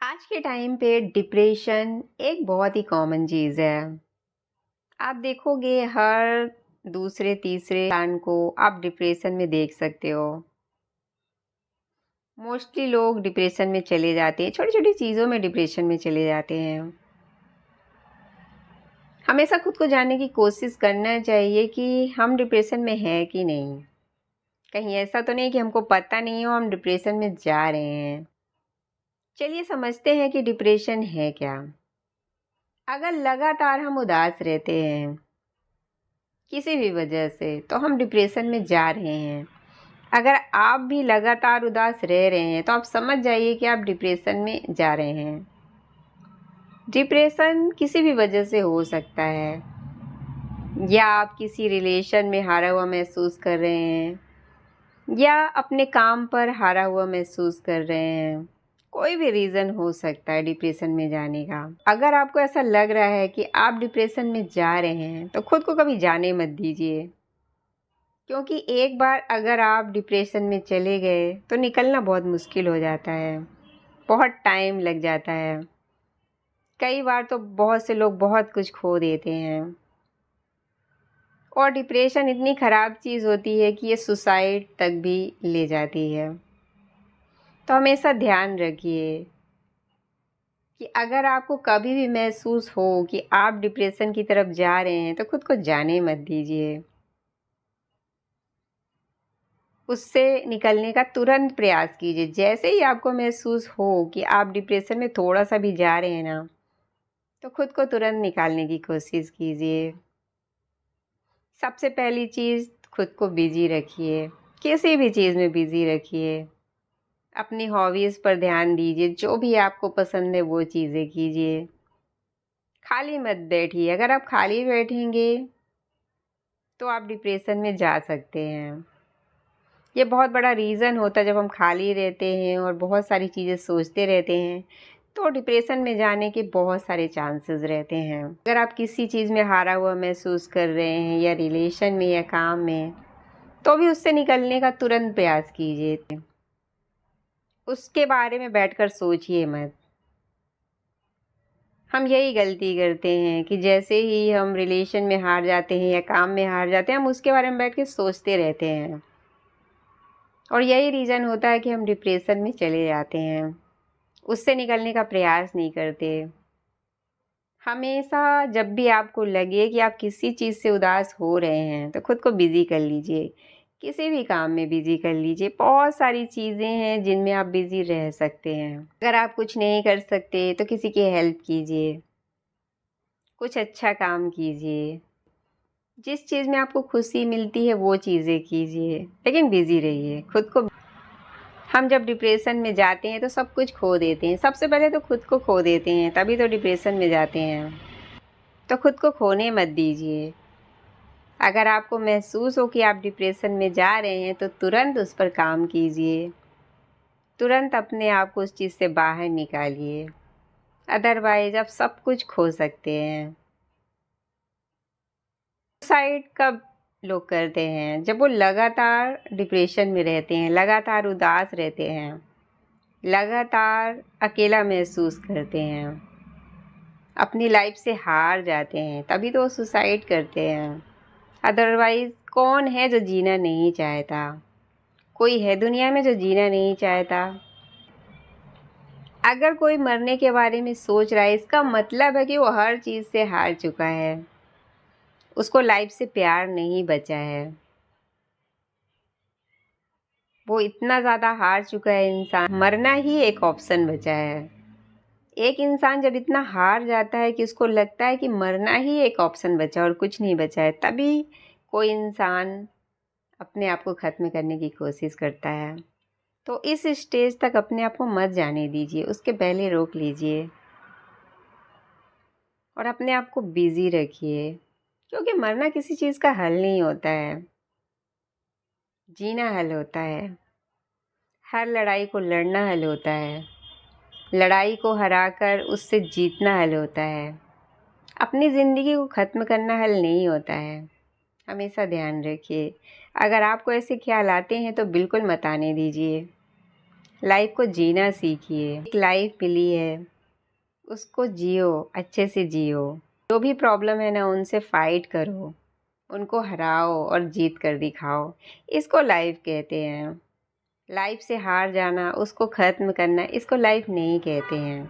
आज के टाइम पे डिप्रेशन एक बहुत ही कॉमन चीज़ है। आप देखोगे हर दूसरे तीसरे इंसान को आप डिप्रेशन में देख सकते हो। मोस्टली लोग डिप्रेशन में चले जाते हैं, छोटी छोटी चीज़ों में डिप्रेशन में चले जाते हैं। हमेशा खुद को जानने की कोशिश करना चाहिए कि हम डिप्रेशन में हैं कि नहीं। कहीं ऐसा तो नहीं कि हमको पता नहीं हो हम डिप्रेशन में जा रहे हैं। चलिए समझते हैं कि डिप्रेशन है क्या। अगर लगातार हम उदास रहते हैं किसी भी वजह से तो हम डिप्रेशन में जा रहे हैं। अगर आप भी लगातार उदास रह रहे हैं तो आप समझ जाइए कि आप डिप्रेशन में जा रहे हैं। डिप्रेशन किसी भी वजह से हो सकता है, या आप किसी रिलेशन में हारा हुआ महसूस कर रहे हैं, या अपने काम पर हारा हुआ महसूस कर रहे हैं। कोई भी रीज़न हो सकता है डिप्रेशन में जाने का। अगर आपको ऐसा लग रहा है कि आप डिप्रेशन में जा रहे हैं तो खुद को कभी जाने मत दीजिए, क्योंकि एक बार अगर आप डिप्रेशन में चले गए तो निकलना बहुत मुश्किल हो जाता है, बहुत टाइम लग जाता है। कई बार तो बहुत से लोग बहुत कुछ खो देते हैं। और डिप्रेशन इतनी ख़राब चीज़ होती है कि ये सुसाइड तक भी ले जाती है। तो हमेशा ध्यान रखिए कि अगर आपको कभी भी महसूस हो कि आप डिप्रेशन की तरफ जा रहे हैं तो खुद को जाने मत दीजिए। उससे निकलने का तुरंत प्रयास कीजिए। जैसे ही आपको महसूस हो कि आप डिप्रेशन में थोड़ा सा भी जा रहे हैं ना, तो खुद को तुरंत निकालने की कोशिश कीजिए। सबसे पहली चीज़, खुद को बिजी रखिए, किसी भी चीज़ में बिजी रखिए। अपनी हॉबीज़ पर ध्यान दीजिए, जो भी आपको पसंद है वो चीज़ें कीजिए। खाली मत बैठिए। अगर आप खाली बैठेंगे तो आप डिप्रेशन में जा सकते हैं। ये बहुत बड़ा रीज़न होता है। जब हम खाली रहते हैं और बहुत सारी चीज़ें सोचते रहते हैं तो डिप्रेशन में जाने के बहुत सारे चांसेस रहते हैं। अगर आप किसी चीज़ में हारा हुआ महसूस कर रहे हैं, या रिलेशन में या काम में, तो भी उससे निकलने का तुरंत प्रयास कीजिए। उसके बारे में बैठकर सोचिए मत। हम यही गलती करते हैं कि जैसे ही हम रिलेशन में हार जाते हैं या काम में हार जाते हैं, हम उसके बारे में बैठ के सोचते रहते हैं। और यही रीज़न होता है कि हम डिप्रेशन में चले जाते हैं। उससे निकलने का प्रयास नहीं करते। हमेशा जब भी आपको लगे कि आप किसी चीज़ से उदास हो रहे हैं तो खुद को बिज़ी कर लीजिए। किसी भी काम में बिज़ी कर लीजिए। बहुत सारी चीज़ें हैं जिनमें आप बिज़ी रह सकते हैं। अगर आप कुछ नहीं कर सकते तो किसी की हेल्प कीजिए, कुछ अच्छा काम कीजिए। जिस चीज़ में आपको खुशी मिलती है वो चीज़ें कीजिए, लेकिन बिज़ी रहिए। खुद को हम जब डिप्रेशन में जाते हैं तो सब कुछ खो देते हैं। सबसे पहले तो खुद को खो देते हैं, तभी तो डिप्रेशन में जाते हैं। तो खुद को खोने मत दीजिए। अगर आपको महसूस हो कि आप डिप्रेशन में जा रहे हैं तो तुरंत उस पर काम कीजिए। तुरंत अपने आप को उस चीज़ से बाहर निकालिए। अदरवाइज आप सब कुछ खो सकते हैं। सुसाइड कब लोग करते हैं? जब वो लगातार डिप्रेशन में रहते हैं, लगातार उदास रहते हैं, लगातार अकेला महसूस करते हैं, अपनी लाइफ से हार जाते हैं, तभी तो वो सुसाइड करते हैं। अदरवाइज कौन है जो जीना नहीं चाहता? कोई है दुनिया में जो जीना नहीं चाहता? अगर कोई मरने के बारे में सोच रहा है, इसका मतलब है कि वो हर चीज़ से हार चुका है। उसको लाइफ से प्यार नहीं बचा है। वो इतना ज़्यादा हार चुका है इंसान, मरना ही एक ऑप्शन बचा है। एक इंसान जब इतना हार जाता है कि उसको लगता है कि मरना ही एक ऑप्शन बचा और कुछ नहीं बचा है, तभी कोई इंसान अपने आप को ख़त्म करने की कोशिश करता है। तो इस स्टेज तक अपने आप को मत जाने दीजिए, उसके पहले रोक लीजिए और अपने आप को बिज़ी रखिए, क्योंकि मरना किसी चीज़ का हल नहीं होता है, जीना हल होता है। हर लड़ाई को लड़ना हल होता है, लड़ाई को हराकर उससे जीतना हल होता है। अपनी ज़िंदगी को ख़त्म करना हल नहीं होता है। हमेशा ध्यान रखिए। अगर आपको ऐसे ख्याल आते हैं तो बिल्कुल मत आने दीजिए। लाइफ को जीना सीखिए। एक लाइफ मिली है, उसको जियो, अच्छे से जियो। जो भी प्रॉब्लम है ना, उनसे फाइट करो, उनको हराओ और जीत कर दिखाओ। इसको लाइफ कहते हैं। लाइफ से हार जाना, उसको ख़त्म करना, इसको लाइफ नहीं कहते हैं।